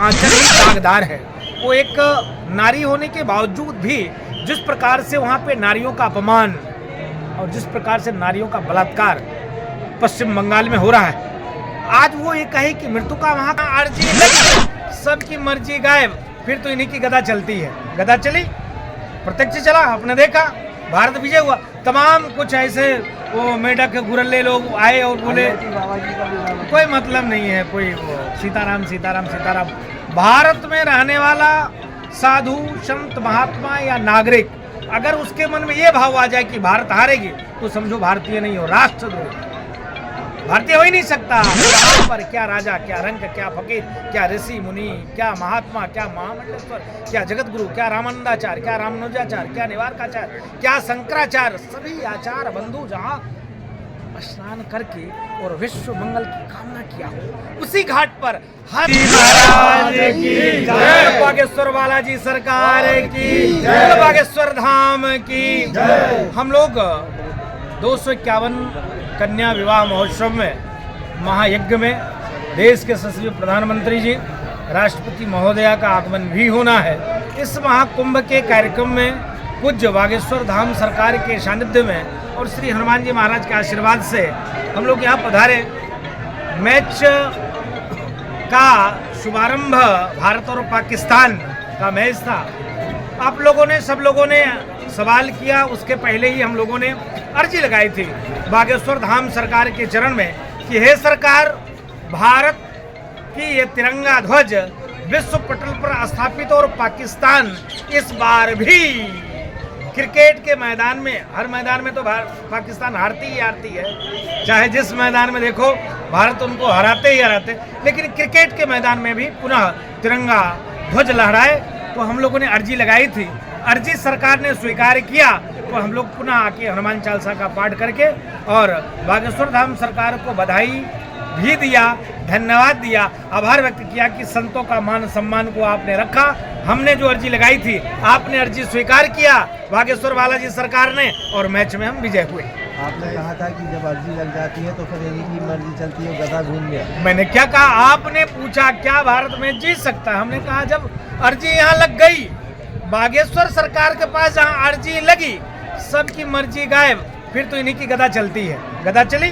आंचल ही दागदार है। वो एक नारी होने के बावजूद भी जिस प्रकार से वहाँ पे नारियों का अपमान और जिस प्रकार से नारियों का बलात्कार पश्चिम बंगाल में हो रहा है, आज वो ये कहे कि मृत्यु का वहाँ का अर्जी लगी, सबकी मर्जी गायब, फिर तो इन्हीं की गदा चलती है। गदा चली, प्रत्यक्ष चला, आपने देखा, भारत विजय हुआ। तमाम कुछ ऐसे वो मेढक गुरल्ले लोग आए और बोले कोई मतलब नहीं है, कोई सीताराम सीताराम सीताराम। भारत में रहने वाला साधु संत महात्मा या नागरिक अगर उसके मन में ये भाव आ जाए कि भारत हारेगी, तो समझो भारतीय नहीं हो, राष्ट्रद्रोही। भारतीय हो ही नहीं सकता। यहाँ पर क्या राजा, क्या रंक, क्या फकीर, क्या ऋषि मुनि, क्या महात्मा, क्या महामंडलेश्वर, क्या जगत गुरु, क्या रामानंदाचार्य, क्या रामानुजाचार्य, क्या निवारकाचार्य, क्या शंकराचार्य, सभी आचार्य बंधु जहाँ स्नान करके और विश्व मंगल की कामना किया हो, उसी घाट पर हर महाराज की जय, बागेश्वर बालाजी सरकार की जय, बागेश्वर धाम की जय। हम लोग 251 कन्या विवाह महोत्सव में महायज्ञ में देश के यशस्वी प्रधानमंत्री जी, राष्ट्रपति महोदया का आगमन भी होना है। इस महाकुंभ के कार्यक्रम में पूज्य बागेश्वर धाम सरकार के सानिध्य में और श्री हनुमान जी महाराज के आशीर्वाद से हम लोग यहाँ पधारे। मैच का शुभारंभ भारत और पाकिस्तान का मैच था। आप लोगों ने, सब लोगों ने सवाल किया, उसके पहले ही हम लोगों ने अर्जी लगाई थी बागेश्वर धाम सरकार के चरण में कि हे सरकार, भारत की ये तिरंगा ध्वज विश्व पटल पर स्थापित और पाकिस्तान इस बार भी क्रिकेट के मैदान में, हर मैदान में तो पाकिस्तान हारती ही हारती है, चाहे जिस मैदान में देखो भारत उनको हराते ही हराते, लेकिन क्रिकेट के मैदान में भी पुनः तिरंगा ध्वज लहराए। तो हम लोगों ने अर्जी लगाई थी, अर्जी सरकार ने स्वीकार किया, तो हम लोग पुनः आके हनुमान चालीसा का पाठ करके और बागेश्वर धाम सरकार को बधाई भी दिया, धन्यवाद दिया, आभार व्यक्त किया कि संतों का मान सम्मान को आपने रखा। हमने जो अर्जी लगाई थी, आपने अर्जी स्वीकार किया बागेश्वर बालाजी सरकार ने, और मैच में हम विजय हुए। आपने कहा था कि जब अर्जी लग जाती है तो फिर इन्हीं की मर्जी चलती है, गधा घूम गया। मैंने क्या कहा? आपने पूछा क्या भारत में जीत सकता है? हमने कहा जब अर्जी यहाँ लग गई, बागेश्वर सरकार के पास जहाँ अर्जी लगी, सबकी मर्जी गायब, फिर तो इन्हीं की गदा चलती है। गदा चली,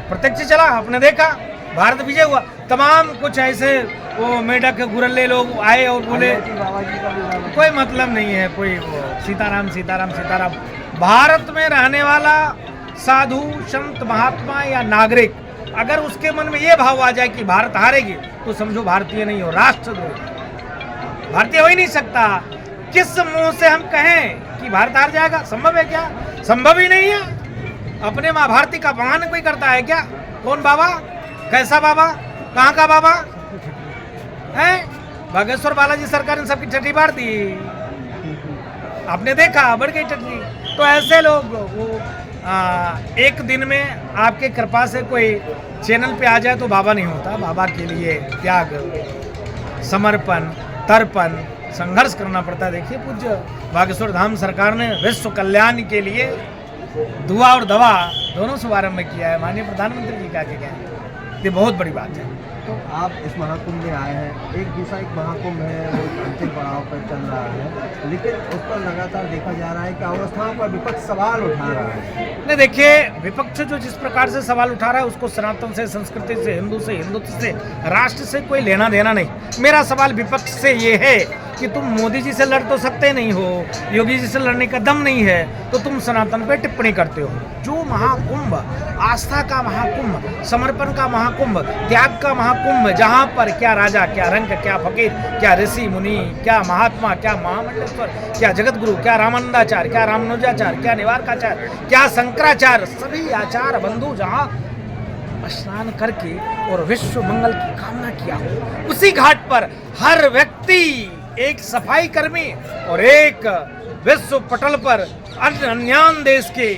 प्रत्यक्ष चला, आपने देखा, भारत विजय हुआ। तमाम कुछ ऐसे वो मेढक गुरल्ले लोग आए और बोले कोई मतलब नहीं है, कोई सीताराम सीताराम सीताराम। भारत में रहने वाला साधु संत महात्मा या नागरिक अगर उसके मन में ये भाव आ जाए कि भारत हारेगी, तो समझो भारतीय नहीं हो, राष्ट्रद्रोही। भारतीय हो ही नहीं सकता। किस मुंह से हम कहें कि भारत हार जाएगा? संभव है क्या? संभव ही नहीं है। अपने माँ भारती का अपमान कोई करता है क्या? कौन बाबा? कैसा बाबा? कहाँ का बाबा है? बागेश्वर बालाजी सरकार ने सबकी टट्टी मार दी, आपने देखा, बढ़ गई टट्टी। तो ऐसे लोग वो एक दिन में आपके कृपा से कोई चैनल पे आ जाए तो बाबा नहीं होता। बाबा के लिए त्याग, समर्पण, तर्पण, संघर्ष करना पड़ता है। देखिए, पूज्य बागेश्वर धाम सरकार ने विश्व कल्याण के लिए दुआ और दवा दोनों शुभारंभ किया है। माननीय प्रधानमंत्री जी का क्या है, ये बहुत बड़ी बात है। तो आप इस महाकुंभ में आए हैं, एक दूसरा एक महाकुंभ है वो अंतिम पड़ाव पर चल रहा है, लेकिन उस पर लगातार देखा जा रहा है कि अवस्थाओं पर विपक्ष सवाल उठा रहा है। नहीं, देखिए, विपक्ष जो जिस प्रकार से सवाल उठा रहा है उसको सनातन से, संस्कृति से, हिंदुत्व से, राष्ट्र से कोई लेना देना नहीं। मेरा सवाल विपक्ष से ये है कि तुम मोदी जी से लड़ तो सकते नहीं हो, योगी जी से लड़ने का दम नहीं है, तो तुम सनातन पे टिप्पणी करते हो। जो महाकुंभ, आस्था का महाकुंभ, समर्पण का महाकुंभ, त्याग का महाकुंभ, जहाँ पर क्या राजा, क्या रंक, क्या फकीर, क्या ऋषि मुनि, क्या महात्मा, क्या महामंडलेश्वर, क्या जगत गुरु, क्या रामानंदाचार्य, क्या रामानुजाचार्य, क्या निवारकाचार्य, क्या शंकराचार्य, सभी आचार्य बंधु जहाँ स्नान करके और विश्व मंगल की कामना किया हो, उसी घाट पर हर व्यक्ति, एक सफाई कर्मी और एक विश्व पटल पर अन्य देश के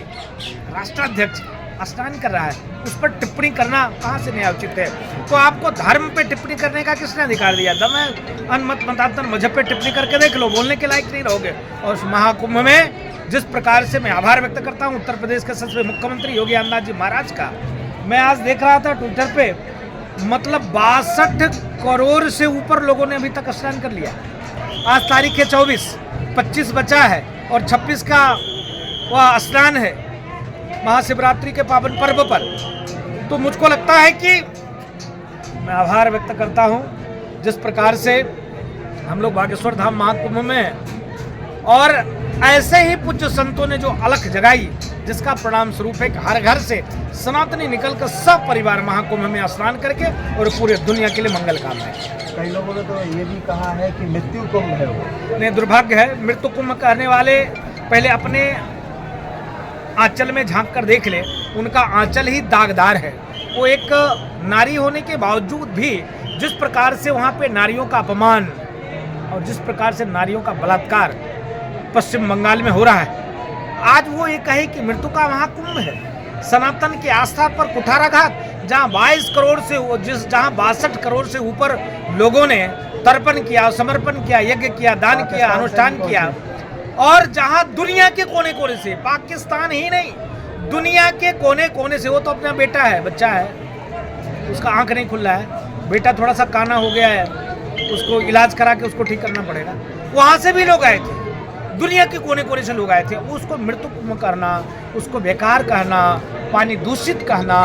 राष्ट्राध्यक्ष स्नान कर रहा है, उस पर टिप्पणी करना कहाँ से न्याय उचित है? तो आपको धर्म पे टिप्पणी करने का किसने अधिकार दिया? दम है, अनमत मतांतर मजहब पे टिप्पणी करके देख लो, बोलने के लायक नहीं रहोगे। और उस महाकुंभ में जिस प्रकार से मैं आभार व्यक्त करता हूँ उत्तर प्रदेश के सचिव मुख्यमंत्री योगी आदित्यनाथ जी महाराज का। मैं आज देख रहा था ट्विटर पे, मतलब 62 करोड़ से ऊपर लोगों ने अभी तक स्नान कर लिया। आज तारीख है 24, 25 बचा है और 26 का वह स्नान है महाशिवरात्रि के पावन पर्व पर। तो मुझको लगता है कि मैं आभार व्यक्त करता हूँ जिस प्रकार से हम लोग बागेश्वर धाम महाकुंभ में और ऐसे ही पूज्य संतों ने जो अलख जगाई, जिसका परिणाम स्वरूप है कि हर घर से सनातनी निकलकर सब परिवार महाकुंभ में स्नान करके और पूरे दुनिया के लिए मंगल काम है। कई लोगों ने तो ये भी कहा है कि मृत्यु कुंभ है वो। ने दुर्भाग्य है, मृत्यु कुंभ कहने वाले पहले अपने आंचल में झांक कर देख ले, उनका आंचल ही दागदार है। वो एक नारी होने के बावजूद भी जिस प्रकार से वहाँ पे नारियों का अपमान और जिस प्रकार से नारियों का बलात्कार पश्चिम बंगाल में हो रहा है, आज वो ये कहे कि मृत्यु का महाकुंभ है। सनातन की आस्था पर कुठाराघात, जहाँ 22 करोड़ से जहाँ 62 करोड़ से ऊपर लोगों ने तर्पण किया, समर्पण किया, यज्ञ किया, दान किया, अनुष्ठान किया, और जहाँ दुनिया के कोने कोने से, पाकिस्तान ही नहीं दुनिया के कोने कोने से, वो तो अपना बेटा है, बच्चा है, उसका आंख नहीं खुल रहा है, बेटा थोड़ा सा काना हो गया है, उसको इलाज करा के उसको ठीक करना पड़ेगा, वहाँ से भी लोग आए थे, दुनिया के कोने कोने से लोग आए थे। उसको मृत्यु करना, उसको बेकार कहना, पानी दूषित कहना,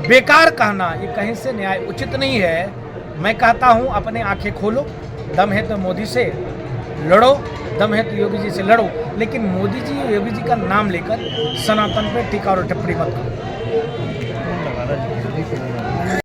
बेकार कहना, ये कहीं से न्याय उचित नहीं है। मैं कहता हूँ अपने आंखें खोलो, दम है तो मोदी से लड़ो, दम है तो योगी जी से लड़ो, लेकिन मोदी जी योगी जी का नाम लेकर सनातन पे टीका और टिप्पणी मत करो।